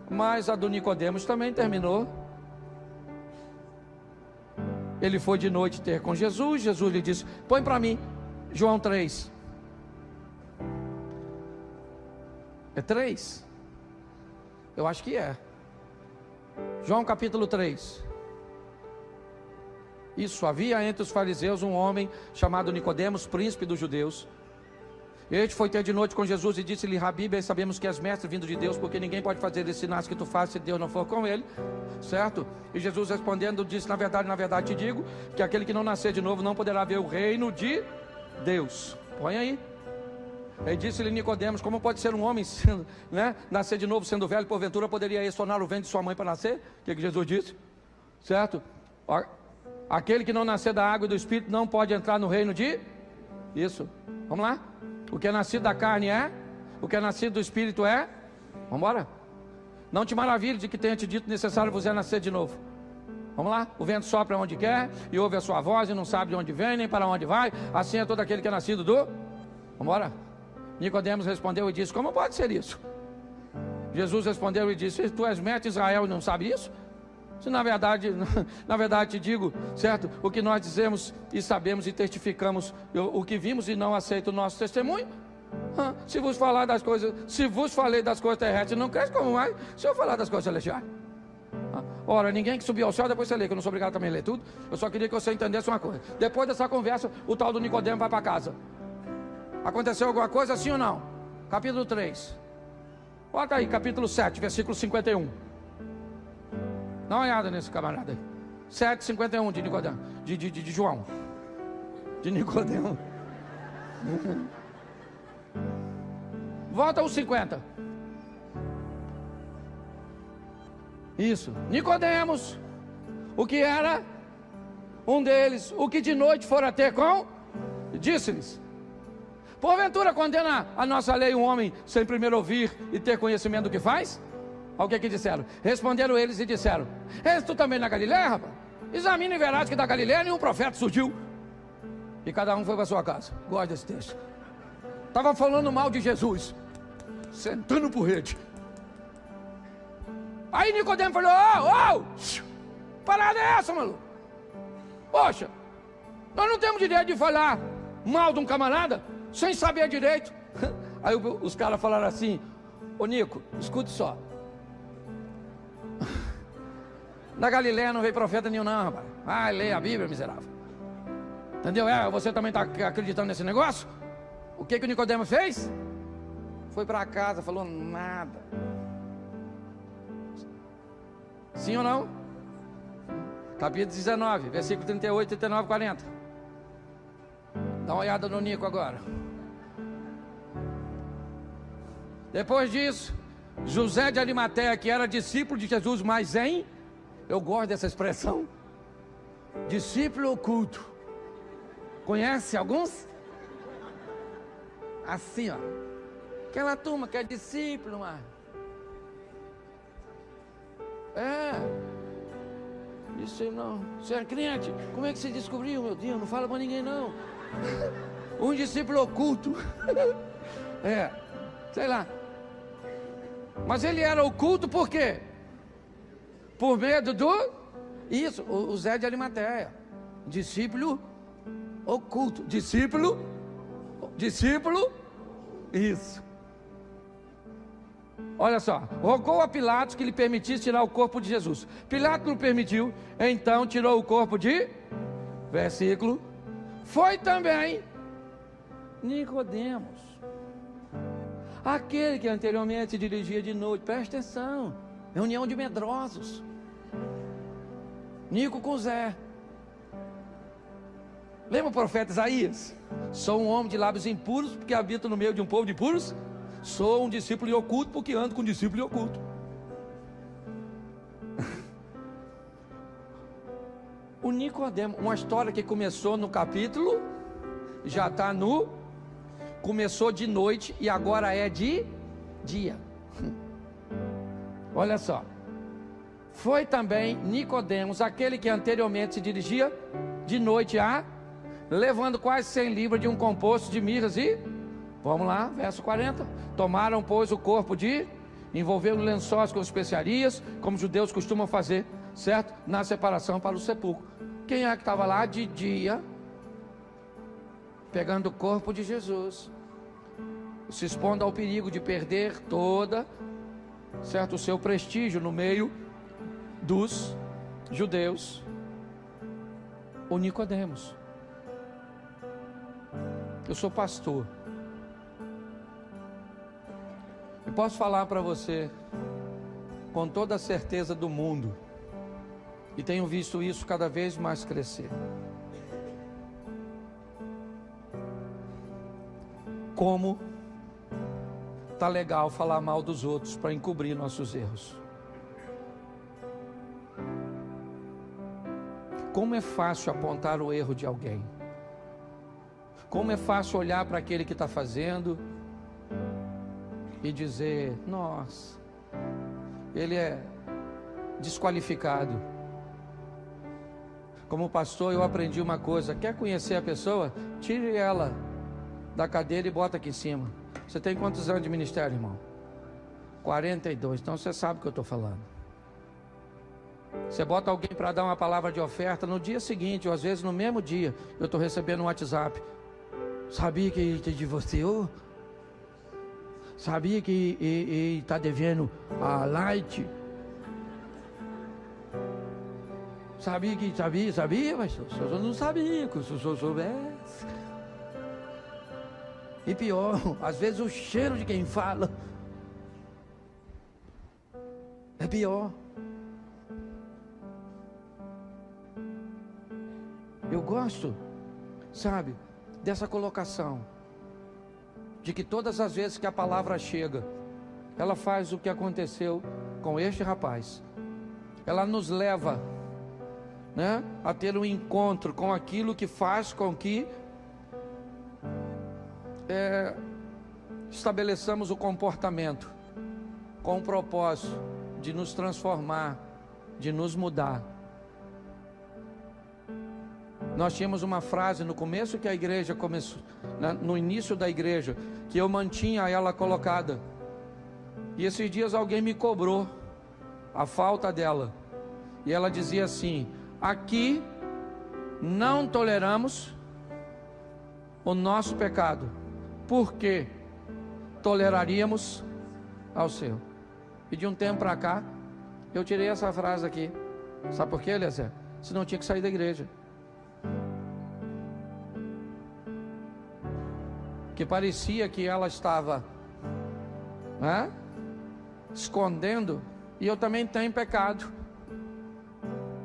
mas a do Nicodemos também terminou. Ele foi de noite ter com Jesus. Jesus lhe disse: põe para mim João 3. É 3? Eu acho que é. João capítulo 3. Isso, havia entre os fariseus um homem chamado Nicodemos, príncipe dos judeus. Este foi ter de noite com Jesus e disse-lhe: Rabi, bem sabemos que és mestre vindo de Deus, porque ninguém pode fazer esses sinais que tu fazes se Deus não for com ele, certo? E Jesus respondendo disse: na verdade te digo, que aquele que não nascer de novo não poderá ver o reino de Deus. Põe aí. Ele disse-lhe Nicodemos: como pode ser um homem sendo, nascer de novo sendo velho? Porventura poderia esse tornar o ventre de sua mãe para nascer? O que Jesus disse? Certo? Aquele que não nascer da água e do Espírito não pode entrar no reino de... Isso, vamos lá. O que é nascido da carne é, o que é nascido do Espírito é... Vamos embora. Não te maravilhe de que tenha te dito necessário vos é nascer de novo. Vamos lá. O vento sopra onde quer e ouve a sua voz e não sabe de onde vem nem para onde vai. Assim é todo aquele que é nascido do... Vamos embora. Nicodemos respondeu e disse: como pode ser isso? Jesus respondeu e disse: tu és mestre de Israel e não sabe isso? Se na verdade te digo, certo? O que nós dizemos e sabemos e testificamos, o que vimos e não aceita o nosso testemunho. Se vos falei das coisas terrestres, não cresce como mais se eu falar das coisas celestiais. Ora, ninguém que subiu ao céu, depois você lê, que eu não sou obrigado também a ler tudo. Eu só queria que você entendesse uma coisa. Depois dessa conversa, o tal do Nicodemo vai para casa. Aconteceu alguma coisa, sim ou não? Capítulo 3. Bota aí, capítulo 7, versículo 51. Dá uma olhada nesse camarada aí. 7,51 de Nicodemo, de João. De Nicodemo. Volta aos 50. Isso. Nicodemos, o que era um deles, o que de noite fora ter com, disse-lhes: porventura condena a nossa lei um homem sem primeiro ouvir e ter conhecimento do que faz? Olha o que disseram. Responderam eles e disseram: és tu também na Galileia, rapaz? Examina e verás que da Galileia nenhum profeta surgiu. E cada um foi para sua casa. Gosto desse texto. Estava falando mal de Jesus, sentando por rede. Aí Nicodemo falou: parada é essa, maluco? Poxa, nós não temos direito de falar mal de um camarada sem saber direito. Aí os caras falaram assim: ô Nico, escute só. Na Galileia não veio profeta nenhum não, rapaz. Vai ler a Bíblia, miserável. Entendeu? Você também está acreditando nesse negócio? O que o Nicodemo fez? Foi para casa, falou nada. Sim ou não? Capítulo 19, versículo 38, 39, 40. Dá uma olhada no Nico agora. Depois disso, José de Arimateia, que era discípulo de Jesus, mas eu gosto dessa expressão, discípulo oculto. Conhece alguns? Assim, ó. Aquela turma que é discípulo, mano. Isso aí não. Você é crente? Como é que você descobriu, meu Deus? Não fala pra ninguém, não. Um discípulo oculto. Sei lá. Mas ele era oculto por quê? Por medo do... Isso, o Zé de Arimateia. Discípulo oculto. Discípulo. Isso. Olha só. Rogou a Pilatos que lhe permitisse tirar o corpo de Jesus. Pilatos não permitiu. Então tirou o corpo de... Versículo. Foi também Nicodemos, aquele que anteriormente se dirigia de noite. Presta atenção. Reunião de medrosos. Nico com Zé. Lembra o profeta Isaías? Sou um homem de lábios impuros, porque habito no meio de um povo de impuros. Sou um discípulo oculto, porque ando com um discípulo oculto. O Nicodemo, uma história que começou no capítulo, já está no... Começou de noite e agora é de dia. Olha só. Foi também Nicodemos, aquele que anteriormente se dirigia de noite levando quase 100 libras de um composto de mirras e... Vamos lá, verso 40. Tomaram, pois, o corpo envolveram lençóis com especiarias, como os judeus costumam fazer, certo? Na separação para o sepulcro. Quem é que estava lá de dia, pegando o corpo de Jesus, se expondo ao perigo de perder toda, certo, o seu prestígio no meio dos judeus, o Nicodemos. Eu sou pastor. Eu posso falar para você com toda a certeza do mundo, e tenho visto isso cada vez mais crescer. Como tá legal falar mal dos outros para encobrir nossos erros. Como é fácil apontar o erro de alguém. Como é fácil olhar para aquele que está fazendo e dizer: nossa, ele é desqualificado. Como pastor, eu aprendi uma coisa: quer conhecer a pessoa? Tire ela da cadeira e bota aqui em cima. Você tem quantos anos de ministério, irmão? 42, então você sabe o que eu estou falando. Você bota alguém para dar uma palavra de oferta, no dia seguinte, ou às vezes no mesmo dia, eu estou recebendo um WhatsApp: sabia que ele te divorciou? Sabia que ele está devendo a Light? Sabia, mas eu não sabia, que se eu soubesse. E pior, às vezes o cheiro de quem fala é pior. Eu gosto, sabe, dessa colocação, de que todas as vezes que a palavra chega, ela faz o que aconteceu com este rapaz. Ela nos leva, né, a ter um encontro com aquilo que faz com que estabeleçamos o comportamento com o propósito de nos transformar, de nos mudar. Nós tínhamos uma frase no começo que a igreja começou, no início da igreja, que eu mantinha ela colocada, e esses dias alguém me cobrou a falta dela, e ela dizia assim: aqui não toleramos o nosso pecado, porque toleraríamos ao seu. E de um tempo para cá eu tirei essa frase aqui. Sabe por quê, Eliezer? Senão tinha que sair da igreja. Que parecia que ela estava escondendo, e eu também tenho pecado.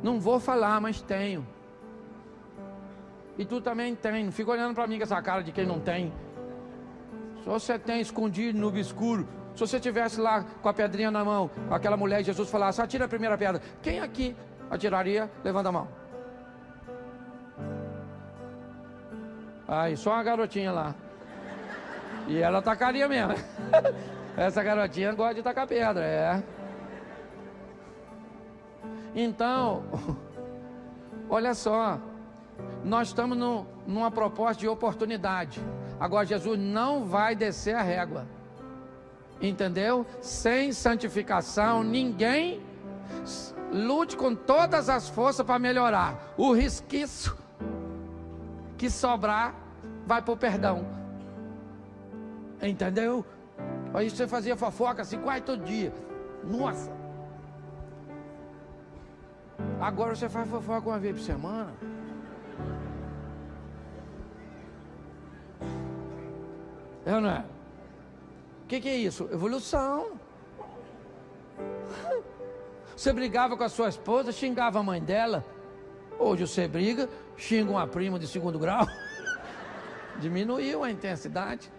Não vou falar, mas tenho. E tu também tem. Não fica olhando para mim com essa cara de quem não tem. Se você tem escondido no obscuro, se você estivesse lá com a pedrinha na mão, aquela mulher, Jesus falasse: atira a primeira pedra, quem aqui atiraria? Levanta a mão. Aí, só uma garotinha lá. E ela tacaria mesmo. Essa garotinha gosta de tacar pedra, Então, olha só, nós estamos numa proposta de oportunidade. Agora Jesus não vai descer a régua, entendeu? Sem santificação, ninguém lute com todas as forças para melhorar. O resquício que sobrar vai para o perdão, entendeu? Aí você fazia fofoca assim quase todo dia. Nossa! Agora você faz fofoca uma vez por semana. É ou não é? O que é isso? Evolução. Você brigava com a sua esposa, xingava a mãe dela. Hoje você briga, xinga uma prima de 2º grau. Diminuiu a intensidade.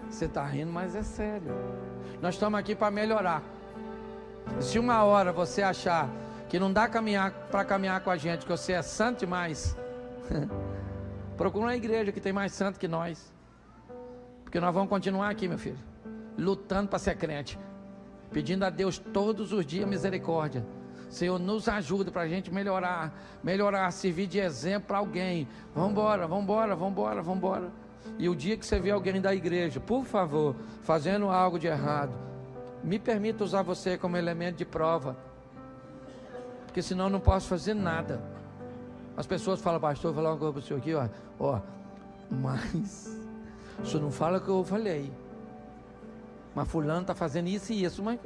Você está rindo, mas é sério. Nós estamos aqui para melhorar. Se uma hora você achar que não dá para caminhar com a gente, que você é santo demais, procura uma igreja que tem mais santo que nós. Porque nós vamos continuar aqui, meu filho, lutando para ser crente, pedindo a Deus todos os dias misericórdia. Senhor, nos ajuda para a gente melhorar, servir de exemplo para alguém. Vamos embora. E o dia que você vê alguém da igreja, por favor, fazendo algo de errado, me permita usar você como elemento de prova, porque senão eu não posso fazer nada. As pessoas falam: pastor, vou falar uma coisa para o senhor aqui, ó, mas o senhor não fala o que eu falei, mas fulano está fazendo isso e isso, mas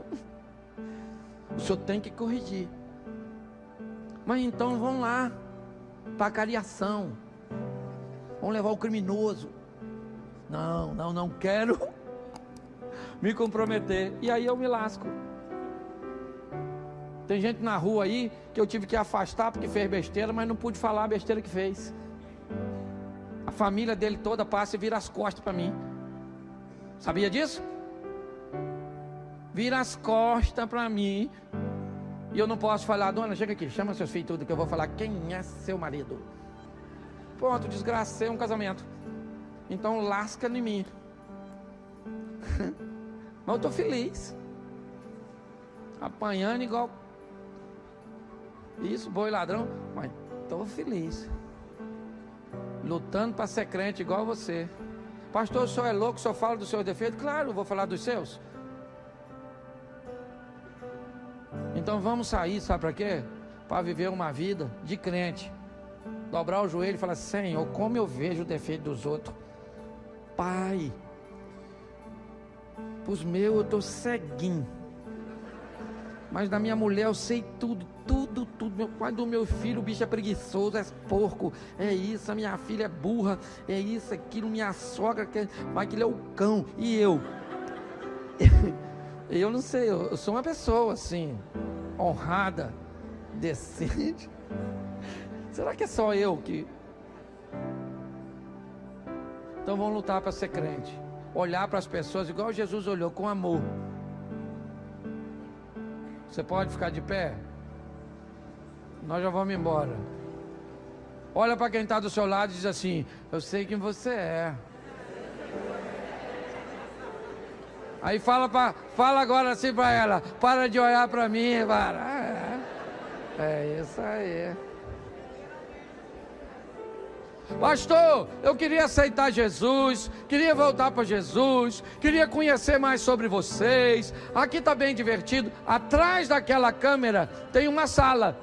O senhor tem que corrigir. Mas então vão lá para a cariação. Vão levar o criminoso. Não quero me comprometer. E aí eu me lasco. Tem gente na rua aí que eu tive que afastar porque fez besteira, mas não pude falar a besteira que fez. A família dele toda passa e vira as costas para mim. Sabia disso? Vira as costas para mim. E eu não posso falar: dona, chega aqui, chama seus filhos tudo, que eu vou falar quem é seu marido. Pronto, desgracei um casamento. Então lasca em mim. Mas eu estou feliz. Apanhando igual isso, boi ladrão. Mas estou feliz. Lutando para ser crente igual você. Pastor, o senhor é louco, o senhor fala dos seus defeitos? Claro, eu vou falar dos seus. Então vamos sair, sabe para quê? Para viver uma vida de crente. Dobrar o joelho e falar: Senhor, como eu vejo o defeito dos outros. Pai, os meus eu estou ceguinho. Mas da minha mulher eu sei tudo. Meu pai do meu filho, o bicho é preguiçoso, é porco. É isso, a minha filha é burra. É isso, aquilo, minha sogra, mas aquilo é o cão. E eu? Eu não sei, eu sou uma pessoa assim, honrada, decente. Será que é só eu que... Então vamos lutar para ser crente. Olhar para as pessoas igual Jesus olhou, com amor. Você pode ficar de pé? Nós já vamos embora. Olha para quem está do seu lado e diz assim: eu sei quem você é. Aí fala agora assim para ela: para de olhar para mim, para. É isso aí. Pastor, eu queria aceitar Jesus, queria voltar para Jesus, queria conhecer mais sobre vocês. Aqui está bem divertido. Atrás daquela câmera tem uma sala.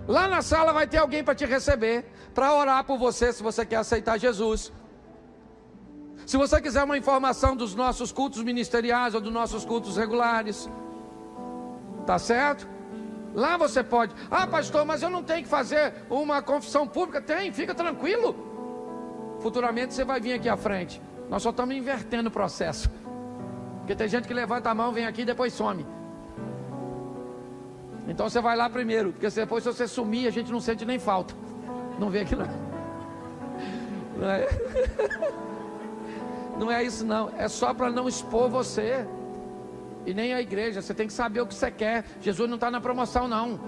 Lá na sala vai ter alguém para te receber, para orar por você, se você quer aceitar Jesus. Se você quiser uma informação dos nossos cultos ministeriais ou dos nossos cultos regulares, tá certo? Lá você pode. Ah, pastor, mas eu não tenho que fazer uma confissão pública. Tem, fica tranquilo. Futuramente você vai vir aqui à frente. Nós só estamos invertendo o processo. Porque tem gente que levanta a mão, vem aqui e depois some. Então você vai lá primeiro, porque depois, se você sumir, a gente não sente nem falta. Não vem aqui não. Não é, não é isso não. É só para não expor você. E nem a igreja. Você tem que saber o que você quer. Jesus não está na promoção não.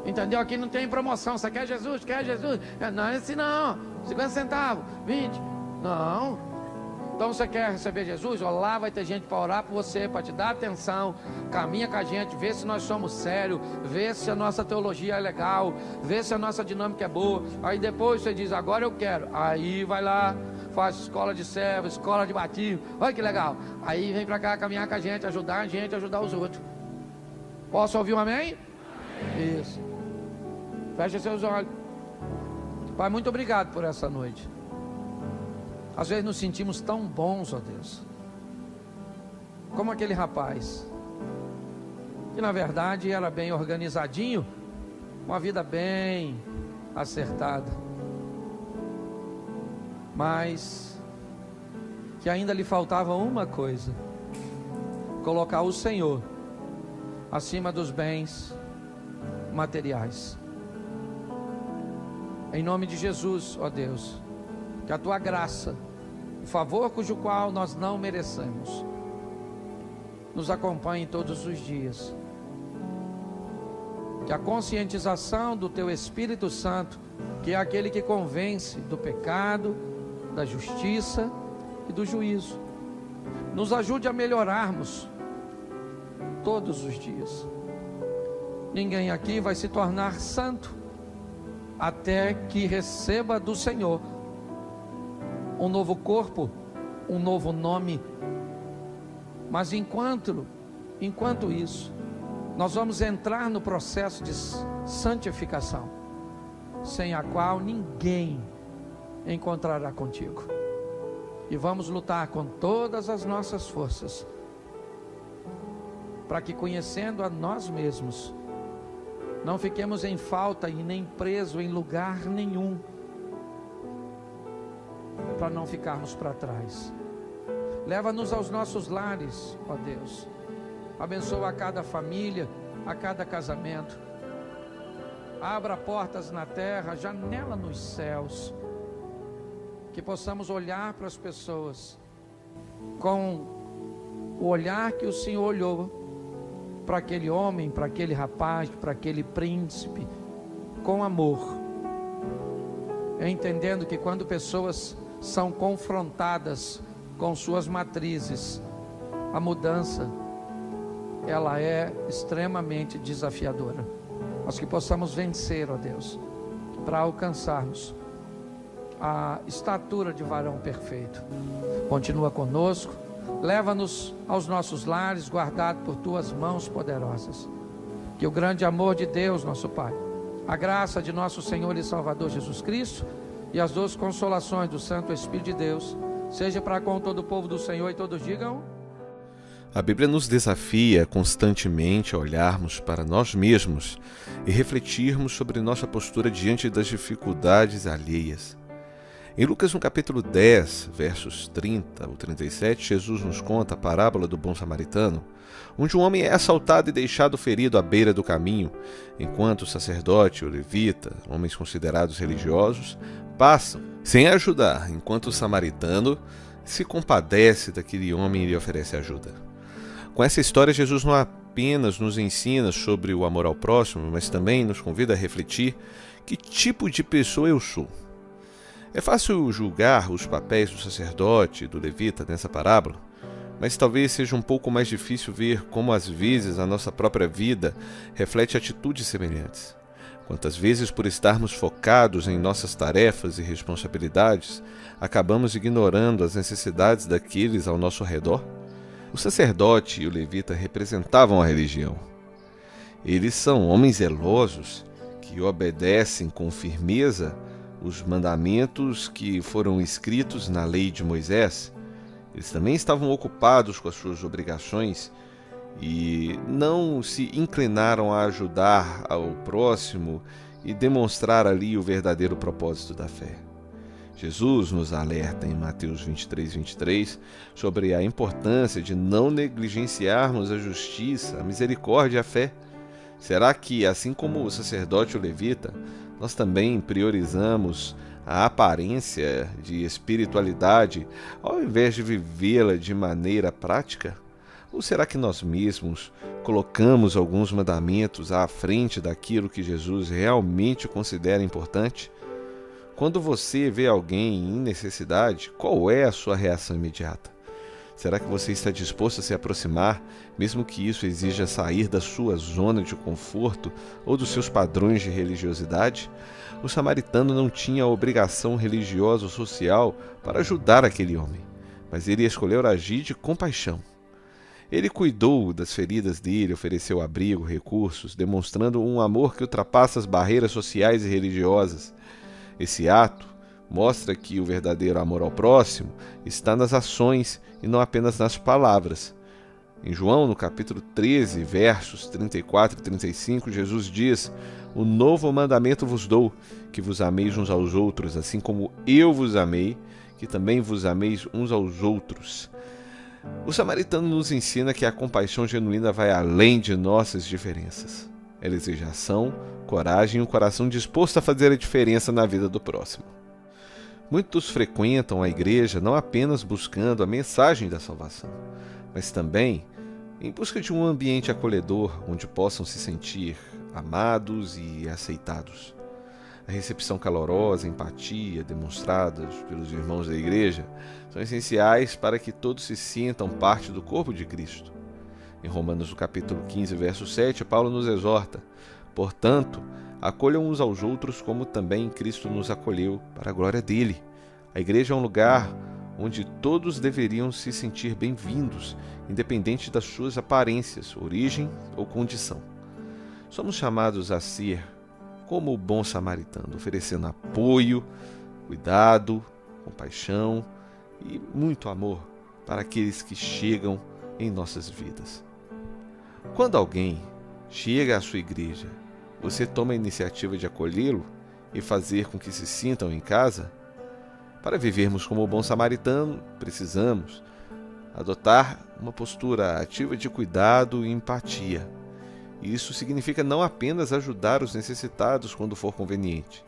Entendeu? Aqui não tem promoção. Você quer Jesus? Quer Jesus? Não, esse não. 50 centavos, 20. Não. Então você quer receber Jesus? Ó, lá vai ter gente para orar por você, para te dar atenção. Caminha com a gente, vê se nós somos sérios, vê se a nossa teologia é legal, vê se a nossa dinâmica é boa. Aí depois você diz: agora eu quero. Aí vai lá, faz escola de servo, escola de batismo. Olha que legal. Aí vem para cá caminhar com a gente, ajudar os outros. Posso ouvir um amém? Amém. Isso. Feche seus olhos. Pai, muito obrigado por essa noite. Às vezes nos sentimos tão bons, ó Deus, como aquele rapaz, que na verdade era bem organizadinho, uma vida bem acertada, mas que ainda lhe faltava uma coisa: colocar o Senhor acima dos bens materiais. Em nome de Jesus, ó Deus, que a tua graça, o favor cujo qual nós não merecemos, nos acompanhe todos os dias. Que a conscientização do teu Espírito Santo, que é aquele que convence do pecado, da justiça e do juízo, nos ajude a melhorarmos todos os dias. Ninguém aqui vai se tornar santo até que receba do Senhor um novo corpo, um novo nome. Mas enquanto isso, nós vamos entrar no processo de santificação, sem a qual ninguém encontrará contigo. E vamos lutar com todas as nossas forças para que, conhecendo a nós mesmos, não fiquemos em falta e nem presos em lugar nenhum, para não ficarmos para trás. Leva-nos aos nossos lares, ó Deus. Abençoa a cada família, a cada casamento. Abra portas na terra, janela nos céus. Que possamos olhar para as pessoas com o olhar que o Senhor olhou para aquele homem, para aquele rapaz, para aquele príncipe, com amor. Entendendo que quando pessoas são confrontadas com suas matrizes, a mudança, ela é extremamente desafiadora. Mas que possamos vencer, ó Deus, para alcançarmos a estatura de varão perfeito. Continua conosco, leva-nos aos nossos lares, guardado por tuas mãos poderosas. Que o grande amor de Deus, nosso Pai, a graça de nosso Senhor e Salvador Jesus Cristo e as doces consolações do Santo Espírito de Deus seja para com todo o povo do Senhor, e todos digam: A Bíblia nos desafia constantemente a olharmos para nós mesmos e refletirmos sobre nossa postura diante das dificuldades alheias. Em Lucas, no capítulo 10, versos 30 ao 37, Jesus nos conta a parábola do bom samaritano, onde um homem é assaltado e deixado ferido à beira do caminho, enquanto o sacerdote e o levita, homens considerados religiosos, passam sem ajudar, enquanto o samaritano se compadece daquele homem e lhe oferece ajuda. Com essa história, Jesus não apenas nos ensina sobre o amor ao próximo, mas também nos convida a refletir que tipo de pessoa eu sou. É fácil julgar os papéis do sacerdote e do levita nessa parábola, mas talvez seja um pouco mais difícil ver como às vezes a nossa própria vida reflete atitudes semelhantes. Quantas vezes, por estarmos focados em nossas tarefas e responsabilidades, acabamos ignorando as necessidades daqueles ao nosso redor? O sacerdote e o levita representavam a religião. Eles são homens zelosos que obedecem com firmeza os mandamentos que foram escritos na lei de Moisés. Eles também estavam ocupados com as suas obrigações e não se inclinaram a ajudar ao próximo e demonstrar ali o verdadeiro propósito da fé. Jesus nos alerta em Mateus 23 sobre a importância de não negligenciarmos a justiça, a misericórdia e a fé. Será que, assim como o sacerdote e o levita, nós também priorizamos a aparência de espiritualidade ao invés de vivê-la de maneira prática? Ou será que nós mesmos colocamos alguns mandamentos à frente daquilo que Jesus realmente considera importante? Quando você vê alguém em necessidade, qual é a sua reação imediata? Será que você está disposto a se aproximar, mesmo que isso exija sair da sua zona de conforto ou dos seus padrões de religiosidade? O samaritano não tinha a obrigação religiosa ou social para ajudar aquele homem, mas ele escolheu agir de compaixão. Ele cuidou das feridas dele, ofereceu abrigo, recursos, demonstrando um amor que ultrapassa as barreiras sociais e religiosas. Esse ato mostra que o verdadeiro amor ao próximo está nas ações e não apenas nas palavras. Em João, no capítulo 13, versos 34 e 35, Jesus diz: "O novo mandamento vos dou, que vos ameis uns aos outros, assim como eu vos amei, que também vos ameis uns aos outros." O samaritano nos ensina que a compaixão genuína vai além de nossas diferenças. Ela exige ação, coragem e um coração disposto a fazer a diferença na vida do próximo. Muitos frequentam a igreja não apenas buscando a mensagem da salvação, mas também em busca de um ambiente acolhedor onde possam se sentir amados e aceitados. A recepção calorosa, a empatia demonstradas pelos irmãos da igreja são essenciais para que todos se sintam parte do corpo de Cristo. Em Romanos, no capítulo 15, verso 7, Paulo nos exorta: "Portanto, acolham uns aos outros como também Cristo nos acolheu para a glória dele." A igreja é um lugar onde todos deveriam se sentir bem-vindos, independente das suas aparências, origem ou condição. Somos chamados a ser como o bom samaritano, oferecendo apoio, cuidado, compaixão e muito amor para aqueles que chegam em nossas vidas. Quando alguém chega à sua igreja, você toma a iniciativa de acolhê-lo e fazer com que se sintam em casa? Para vivermos como o bom samaritano, precisamos adotar uma postura ativa de cuidado e empatia. Isso significa não apenas ajudar os necessitados quando for conveniente,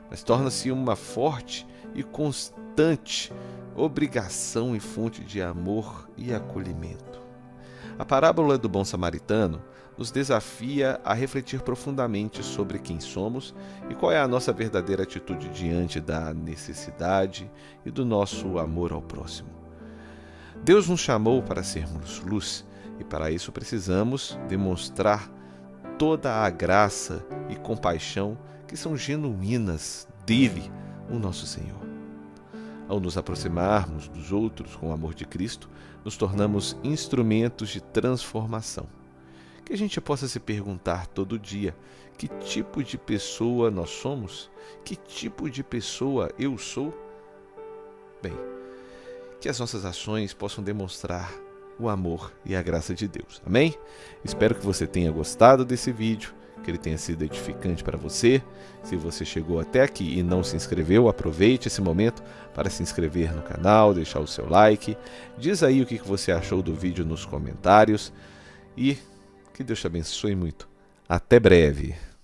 mas torna-se uma forte e constante obrigação e fonte de amor e acolhimento. A parábola do bom samaritano nos desafia a refletir profundamente sobre quem somos e qual é a nossa verdadeira atitude diante da necessidade e do nosso amor ao próximo. Deus nos chamou para sermos luz e para isso precisamos demonstrar toda a graça e compaixão que são genuínas dele, o nosso Senhor. Ao nos aproximarmos dos outros com o amor de Cristo, nos tornamos instrumentos de transformação. Que a gente possa se perguntar todo dia: que tipo de pessoa nós somos? Que tipo de pessoa eu sou? Bem, que as nossas ações possam demonstrar o amor e a graça de Deus. Amém? Espero que você tenha gostado desse vídeo, que ele tenha sido edificante para você. Se você chegou até aqui e não se inscreveu, aproveite esse momento para se inscrever no canal, deixar o seu like. Diz aí o que você achou do vídeo nos comentários e que Deus te abençoe muito. Até breve!